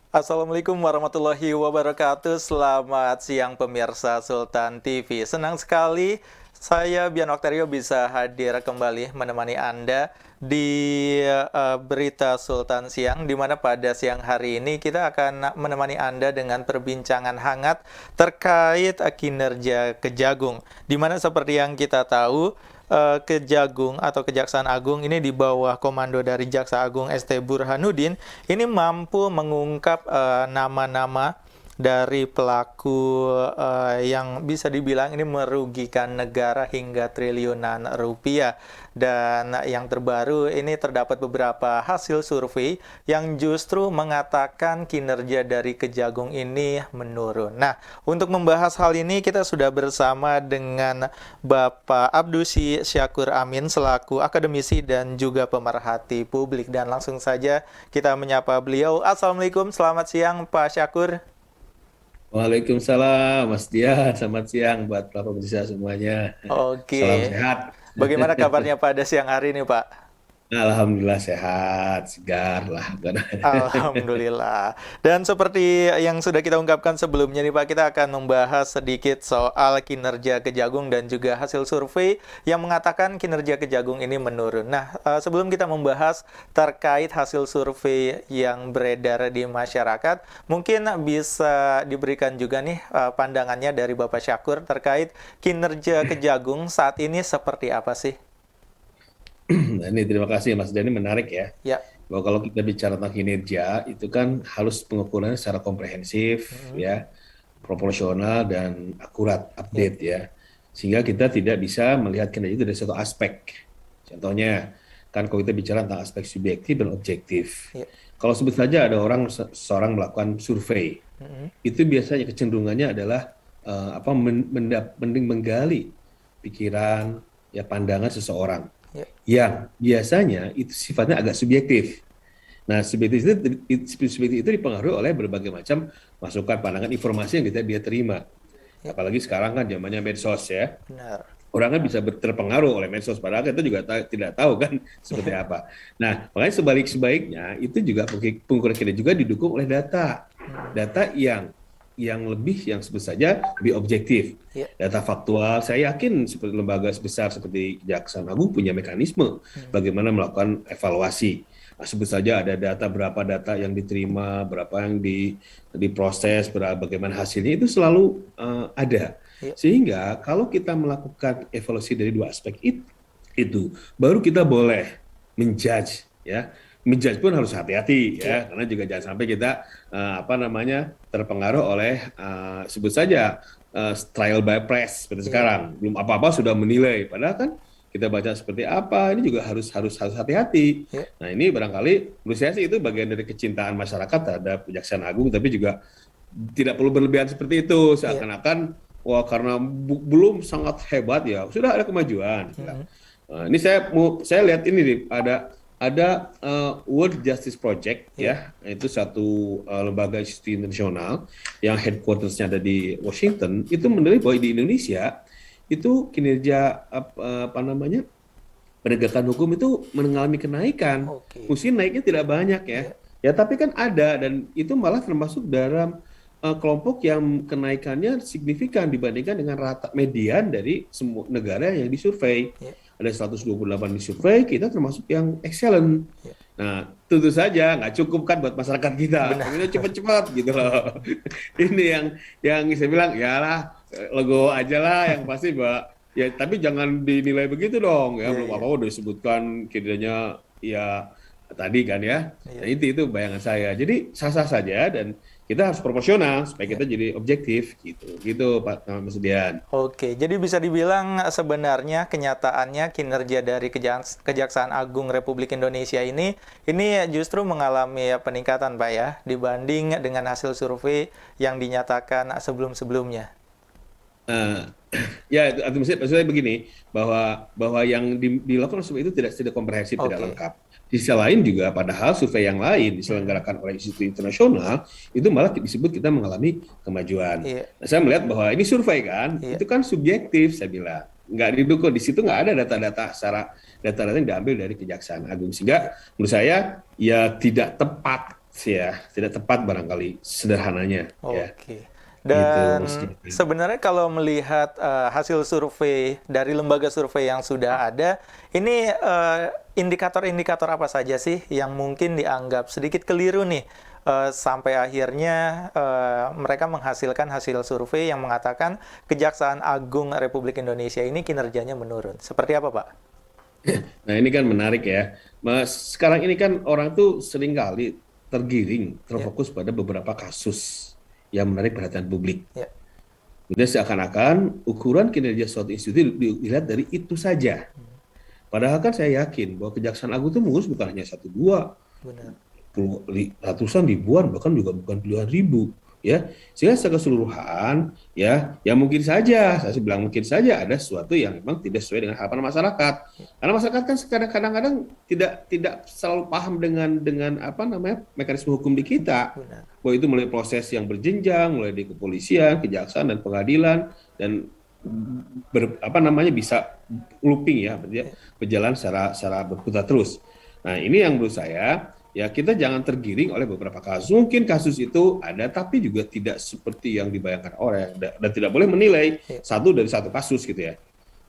Assalamualaikum warahmatullahi wabarakatuh. Selamat siang pemirsa Sultan TV. Senang sekali saya Bian Oktario bisa hadir kembali menemani Anda di Berita Sultan Siang, di mana pada siang hari ini kita akan menemani Anda dengan perbincangan hangat terkait kinerja Kejagung. Di mana seperti yang kita tahu, Kejagung atau Kejaksaan Agung ini di bawah komando dari Jaksa Agung ST Burhanuddin ini mampu mengungkap nama-nama dari pelaku yang bisa dibilang ini merugikan negara hingga triliunan rupiah. Dan yang terbaru ini terdapat beberapa hasil survei yang justru mengatakan kinerja dari Kejagung ini menurun. Nah, untuk membahas hal ini kita sudah bersama dengan Bapak Abdusi Syakur Amin selaku akademisi dan juga pemerhati publik. Dan langsung saja kita menyapa beliau. Assalamualaikum, selamat siang Pak Syakur. Waalaikumsalam, Mas Dian. Selamat siang buat para pemirsa semuanya. Salam Oke, sehat. bagaimana kabarnya pada siang hari ini Pak? Alhamdulillah sehat, segar lah. Alhamdulillah. Dan seperti yang sudah kita ungkapkan sebelumnya nih Pak, kita akan membahas sedikit soal kinerja Kejagung dan juga hasil survei yang mengatakan kinerja Kejagung ini menurun. Nah, sebelum kita membahas terkait hasil survei yang beredar di masyarakat, mungkin bisa diberikan juga nih pandangannya dari Bapak Syakur terkait kinerja Kejagung saat ini seperti apa sih? Nah, ini terima kasih Mas Dian, ini menarik ya. Ya. Bahwa kalau kita bicara tentang kinerja, itu kan harus pengukurannya secara komprehensif, Mm-mm. ya, proporsional dan akurat, Ya. update ya. Sehingga kita tidak bisa melihat kinerja itu dari satu aspek. Contohnya, kan kalau kita bicara tentang aspek subjektif dan objektif. Ya. Kalau sebut saja ada orang seorang melakukan survei, Mm-mm. itu biasanya kecenderungannya adalah mending menggali pikiran, ya pandangan seseorang Ya. yang biasanya itu sifatnya agak subjektif. Nah, subjektif itu dipengaruhi oleh berbagai macam masukan, pandangan, informasi yang dia terima. Ya. Apalagi sekarang kan zamannya medsos ya. Benar. Orang kan bisa terpengaruh oleh medsos, padahal kita juga tidak tahu kan seperti Ya. apa. Nah, makanya sebaiknya itu juga pengukuran kita juga didukung oleh data, Hmm. data yang sebut saja lebih objektif, Ya. data faktual. Saya yakin seperti lembaga sebesar seperti Kejaksaan Agung punya mekanisme Hmm. bagaimana melakukan evaluasi. Nah, sebut saja ada berapa data yang diterima, berapa yang diproses, bagaimana hasilnya itu selalu ada. Ya. Sehingga kalau kita melakukan evaluasi dari dua aspek itu baru kita boleh menjudge ya. Menjudge pun harus hati-hati Ya. ya, karena juga jangan sampai kita terpengaruh oleh sebut saja trial by press seperti Ya. sekarang, belum apa-apa sudah menilai, padahal kan kita baca seperti apa ini juga harus harus harus hati-hati. Ya. Nah, ini barangkali menurut saya sih itu bagian dari kecintaan masyarakat terhadap Kejaksaan Agung, tapi juga tidak perlu berlebihan seperti itu Ya. seakan-akan wah karena belum sangat hebat ya sudah ada kemajuan. Hmm. Nah, ini saya lihat ini nih, ada World Justice Project Ya. ya, itu satu lembaga institusi internasional yang headquarters-nya ada di Washington, itu menilai bahwa di Indonesia itu kinerja apa namanya penegakan hukum itu mengalami kenaikan. Oke. Mungkin naiknya tidak banyak ya. Ya. Ya tapi kan ada, dan itu malah termasuk dalam kelompok yang kenaikannya signifikan dibandingkan dengan rata median dari semua negara yang disurvei. Ya. Ada 128 disurvei, kita termasuk yang excellent. Ya. Nah, tentu saja nggak cukup kan buat masyarakat kita. Benar. Pengennya cepat-cepat gitu loh. Ini yang saya bilang, ya lah, logo aja lah yang pasti, Mbak. Ya, tapi jangan dinilai begitu dong ya. Ya. Belum Ya. apa-apa udah disebutkan kinerjanya ya tadi kan ya. Nah, Ya. itu bayangan saya. Jadi sah-sah saja, dan kita harus proporsional supaya Ya. kita jadi objektif gitu. Gitu Pak Mas Dian. Oke, jadi bisa dibilang sebenarnya kenyataannya kinerja dari Kejaksaan Agung Republik Indonesia ini justru mengalami peningkatan Pak ya dibanding dengan hasil survei yang dinyatakan sebelum-sebelumnya. Nah, ya, maksudnya begini, bahwa yang dilakukan survei itu tidak komprehensif, tidak Oke. lengkap. Di sisi lain juga, padahal survei yang lain Hmm. diselenggarakan oleh institusi internasional itu malah disebut kita mengalami kemajuan. Iya. Nah, saya melihat bahwa ini survei kan, Iya. itu kan subjektif, saya bilang. Nggak didukung, di situ nggak ada data-data yang diambil dari Kejaksaan Agung. Sehingga menurut saya ya tidak tepat ya, tidak tepat barangkali sederhananya ya. Oke. Gitu Dan maksudnya. sebenarnya kalau melihat hasil survei dari lembaga survei yang sudah ada, ini indikator-indikator apa saja sih yang mungkin dianggap sedikit keliru nih sampai akhirnya mereka menghasilkan hasil survei yang mengatakan Kejaksaan Agung Republik Indonesia ini kinerjanya menurun. Seperti apa, Pak? Nah, ini kan menarik ya. Mas, sekarang ini kan orang tuh seringkali tergiring, Ya, terfokus pada beberapa kasus yang menarik perhatian publik. ya, Kemudian seakan-akan ukuran kinerja suatu institusi dilihat dari itu saja. Padahal kan saya yakin bahwa Kejaksaan Agung itu mengurus bukan hanya satu dua, benar. ratusan ribuan bahkan juga bukan puluhan ribu ya, sehingga secara keseluruhan ya, ya mungkin saja saya bilang mungkin saja ada sesuatu yang memang tidak sesuai dengan harapan masyarakat, karena masyarakat kan kadang-kadang tidak selalu paham dengan apa namanya mekanisme hukum di kita, Benar. bahwa itu melalui proses yang berjenjang mulai di kepolisian, kejaksaan dan pengadilan, dan apa namanya bisa looping ya, Ya, berjalan secara berputar terus. Nah, ini yang menurut saya ya, kita jangan tergiring oleh beberapa kasus. Mungkin kasus itu ada, tapi juga tidak seperti yang dibayangkan orang, dan tidak boleh menilai ya, satu dari satu kasus gitu ya.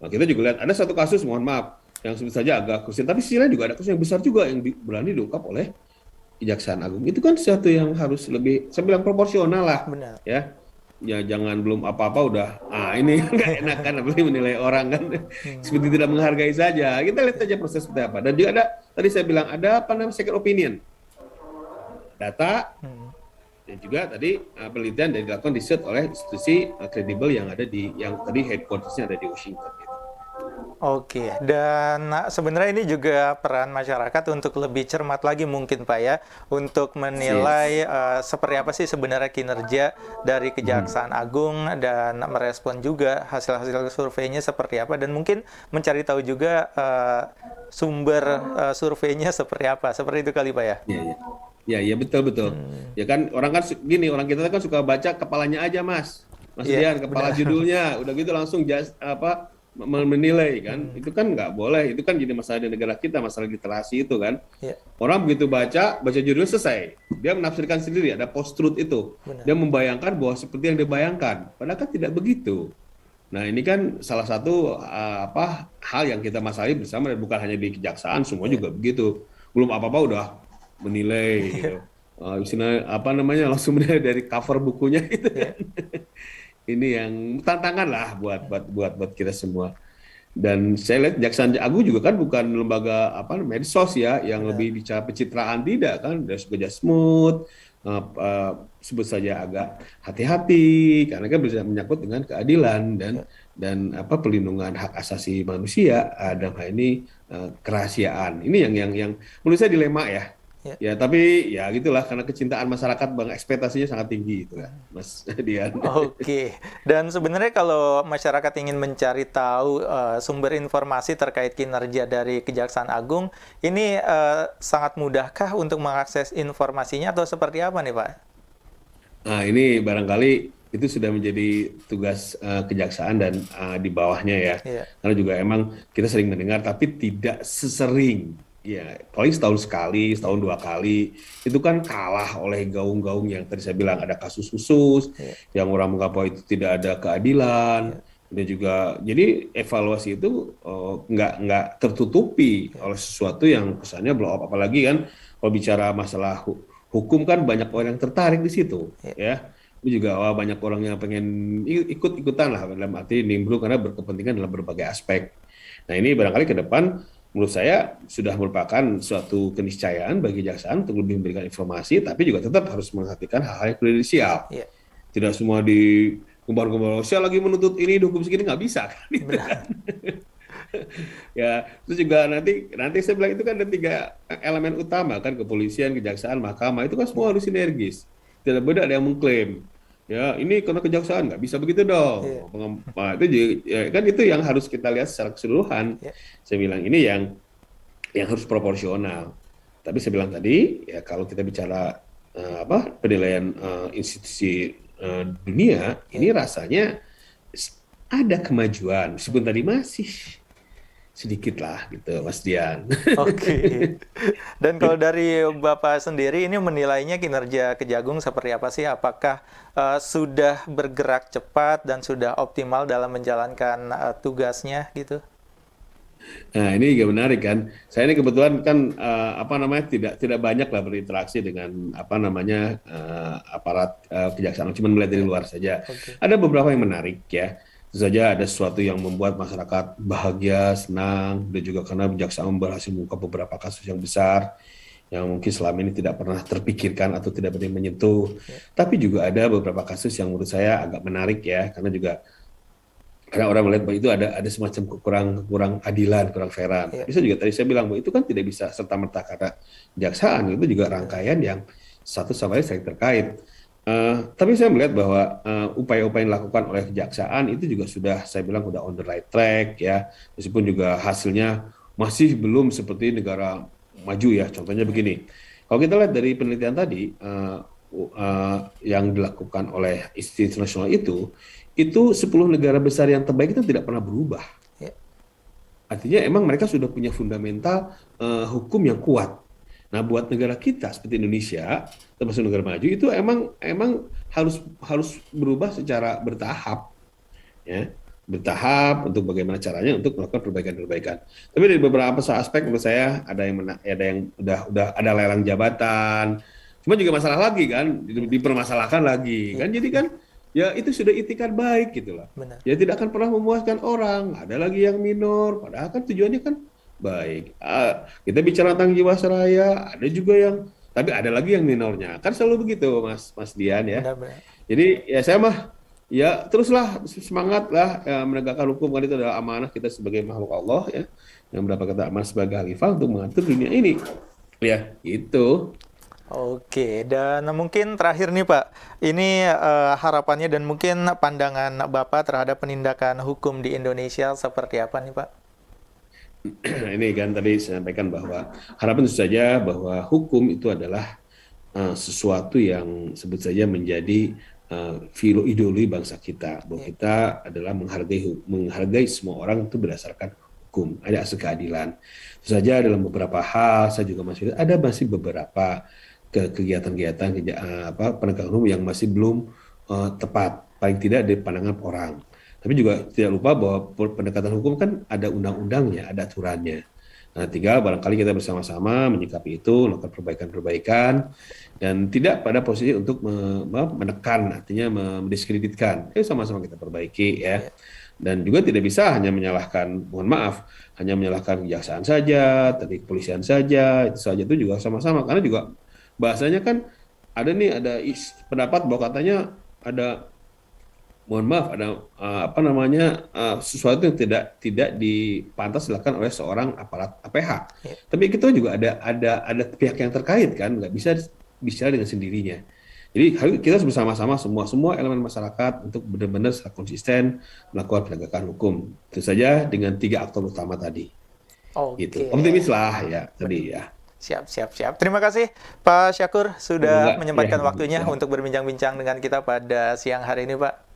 Nah, kita juga lihat ada satu kasus, mohon maaf, yang sebut saja agak krusial, tapi sisi lain juga ada kasus yang besar juga yang berani diungkap oleh Kejaksaan Agung. Itu kan sesuatu yang harus lebih, saya bilang proporsional lah, benar. ya. Ya jangan belum apa-apa udah, ini nggak enak kan, apalagi menilai orang kan, Hmm. seperti tidak menghargai saja. Kita lihat saja proses seperti apa. Dan juga ada, tadi saya bilang ada apa namanya second opinion, data, Hmm. dan juga tadi penelitian yang dilakukan riset oleh institusi kredibel yang ada yang tadi headquarters-nya ada di Washington gitu. Oke, dan sebenarnya ini juga peran masyarakat untuk lebih cermat lagi mungkin Pak ya, untuk menilai seperti apa sih sebenarnya kinerja dari Kejaksaan Agung dan merespon juga hasil-hasil surveinya seperti apa, dan mungkin mencari tahu juga sumber surveinya seperti apa, seperti itu kali Pak ya? Iya, iya. Ya, ya betul betul. Hmm, Ya kan orang kan gini, orang kita kan suka baca kepalanya aja, Mas. Mas iya, Dian, kepala benar. judulnya, udah gitu langsung menilai kan. Hmm, Itu kan nggak boleh. Itu kan jadi masalah di negara kita, masalah literasi itu kan. iya, Orang begitu baca judul selesai. Dia menafsirkan sendiri, ada post-truth itu. benar. Dia membayangkan bahwa seperti yang dibayangkan. Padahal kan tidak begitu. Nah, ini kan salah satu hal yang kita masalahi bersama, dan bukan hanya di kejaksaan, semua Iya, juga begitu. Belum apa-apa udah menilai gitu. Istilahnya apa namanya, langsung menilai dari cover bukunya gitu iya, kan. Ini yang tantangan lah buat kita semua. Dan saya lihat Kejaksaan Agung juga kan bukan lembaga medsos ya, yang benar. lebih bicara pencitraan, tidak kan, dari bekerja smooth, sebut saja agak hati-hati karena kan bisa menyangkut dengan keadilan Iya, dan perlindungan hak asasi manusia, dalam hal ini kerahasiaan. Ini yang menurut saya dilema ya. iya. Ya, tapi ya gitulah, karena kecintaan masyarakat, bang, ekspektasinya sangat tinggi itu kan, Mas Dian. Oke, dan sebenarnya kalau masyarakat ingin mencari tahu sumber informasi terkait kinerja dari Kejaksaan Agung, ini sangat mudahkah untuk mengakses informasinya atau seperti apa nih, Pak? Nah, ini barangkali itu sudah menjadi tugas kejaksaan dan di bawahnya ya. Iya, Karena juga emang kita sering mendengar, tapi tidak sesering. Ya, paling setahun sekali, iya, setahun dua kali, itu kan kalah oleh gaung-gaung yang tadi saya bilang ada kasus khusus, iya, yang orang menganggap bahwa itu tidak ada keadilan, iya, dan juga jadi evaluasi itu nggak tertutupi iya, oleh sesuatu yang kesannya blow up, apalagi kan kalau bicara masalah hukum kan banyak orang yang tertarik di situ iya, ya. Itu juga banyak orang yang pengen ikut-ikutan lah, dalam arti nimbrung karena berkepentingan dalam berbagai aspek. Nah, ini barangkali ke depan menurut saya sudah merupakan suatu keniscayaan bagi jaksaan untuk lebih memberikan informasi, tapi juga tetap harus memperhatikan hal-hal yang prudensial. iya, Tidak semua di gembar-gembar, saya lagi menuntut ini, hukum segini, nggak bisa kan, gitu kan. benar. Ya, terus juga nanti saya bilang itu kan ada tiga elemen utama kan, kepolisian, kejaksaan, mahkamah, itu kan semua harus sinergis. Tidak boleh ada yang mengklaim ya ini karena kejaksaan, nggak bisa begitu Iya, dong. Nah, itu ya, kan itu yang harus kita lihat secara keseluruhan. iya, Saya bilang ini yang harus proporsional. Tapi saya bilang tadi ya, kalau kita bicara penilaian institusi dunia, iya, ini rasanya ada kemajuan meskipun tadi masih sedikit lah gitu, Mas Dian. Oke. Dan kalau dari Bapak sendiri ini menilainya kinerja Kejagung seperti apa sih? Apakah sudah bergerak cepat dan sudah optimal dalam menjalankan tugasnya gitu? Nah, ini juga menarik kan. Saya ini kebetulan kan apa namanya tidak banyak lah berinteraksi dengan apa namanya aparat kejaksaan, cuma melihat dari Ya, luar saja. oke. Ada beberapa yang menarik ya. Tentu saja ada sesuatu yang membuat masyarakat bahagia, senang, dan juga karena kejaksaan berhasil mengungkap beberapa kasus yang besar yang mungkin selama ini tidak pernah terpikirkan atau tidak pernah menyentuh. Ya, Tapi juga ada beberapa kasus yang menurut saya agak menarik ya, karena juga karena orang melihat bahwa itu ada semacam kurang adilan, kurang fairan. ya, Bisa juga tadi saya bilang bahwa itu kan tidak bisa serta-merta karena kejaksaan, itu juga benar. rangkaian yang satu sama lain saling terkait. Tapi saya melihat bahwa upaya-upaya yang dilakukan oleh kejaksaan itu juga sudah saya bilang sudah on the right track ya, meskipun juga hasilnya masih belum seperti negara maju ya. Contohnya Ya, begini, kalau kita lihat dari penelitian tadi yang dilakukan oleh institusi internasional itu 10 negara besar yang terbaik itu tidak pernah berubah. ya, Artinya emang mereka sudah punya fundamental hukum yang kuat. Nah, buat negara kita seperti Indonesia, termasuk negara maju itu emang harus berubah secara bertahap, ya. Bertahap untuk bagaimana caranya untuk melakukan perbaikan-perbaikan. Tapi dari beberapa aspek menurut saya ada yang udah ada lelang jabatan. Cuma juga masalah lagi kan, dipermasalahkan lagi ya, kan. Jadi kan ya itu sudah itikat baik gitu lah. benar. Ya tidak akan pernah memuaskan orang. Ada lagi yang minor, padahal kan tujuannya kan baik. Kita bicara tentang Jiwasraya, ada juga yang tapi ada lagi yang minornya. Kan selalu begitu, Mas Mas Dian ya. Benar-benar. Jadi ya saya mah ya teruslah semangatlah ya, menegakkan hukum kan itu adalah amanah kita sebagai makhluk Allah ya yang mendapatkan amanah sebagai khalifah untuk mengatur dunia ini. Ya, itu. Oke, dan mungkin terakhir nih Pak, ini harapannya dan mungkin pandangan Bapak terhadap penindakan hukum di Indonesia seperti apa nih Pak? Ini kan tadi saya sampaikan bahwa harapan tentu saja bahwa hukum itu adalah sesuatu yang sebut saja menjadi ideologi bangsa kita bahwa Ya, kita adalah menghargai semua orang itu berdasarkan hukum ada asas keadilan. Tentu saja dalam beberapa hal saya juga masih beberapa kegiatan-kegiatan penegakan hukum yang masih belum tepat paling tidak di pandangan orang. Tapi juga tidak lupa bahwa pendekatan hukum kan ada undang-undangnya, ada aturannya. Nah, tinggal barangkali kita bersama-sama menyikapi itu, melakukan perbaikan-perbaikan, dan tidak pada posisi untuk menekan, artinya mendiskreditkan. Sama-sama kita perbaiki ya. ya, Dan juga tidak bisa hanya menyalahkan, mohon maaf, hanya menyalahkan kejaksaan saja, tadi kepolisian saja, itu saja itu juga sama-sama. Karena juga bahasanya kan ada pendapat bahwa katanya ada mohon maaf ada apa namanya sesuatu yang tidak dipantas dilakukan oleh seorang aparat APH. ya. Tapi kita juga ada pihak yang terkait kan, nggak bisa bicara dengan sendirinya. Jadi kita harus bersama-sama semua elemen masyarakat untuk benar-benar secara konsisten melakukan penegakan hukum. Tentu saja dengan 3 aktor utama tadi. Gitu. Oke, Optimis lah ya benar. tadi ya. Siap, siap, siap. Terima kasih Pak Syakur sudah Semoga ya menyempatkan waktunya siap. untuk berbincang-bincang dengan kita pada siang hari ini Pak.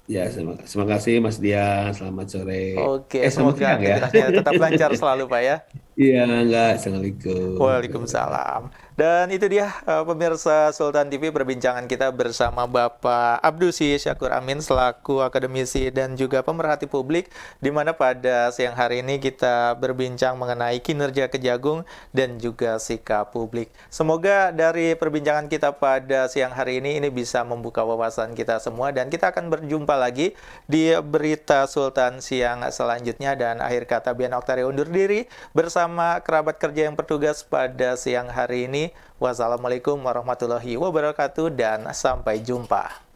Ya, terima kasih Mas Dian. Selamat sore. Oke, Selamat semoga siang ya. aktivitasnya tetap lancar selalu Pak ya. Iya, enggak. Assalamualaikum. Waalaikumsalam. Dan itu dia pemirsa Sultan TV perbincangan kita bersama Bapak Abdusi Syakur Amin selaku akademisi dan juga pemerhati publik di mana pada siang hari ini kita berbincang mengenai kinerja Kejagung dan juga sikap publik. Semoga dari perbincangan kita pada siang hari ini bisa membuka wawasan kita semua dan kita akan berjumpa lagi di berita Sultan siang selanjutnya dan akhir kata Bian Oktaria undur diri bersama kerabat kerja yang bertugas pada siang hari ini. Wassalamualaikum warahmatullahi wabarakatuh dan sampai jumpa.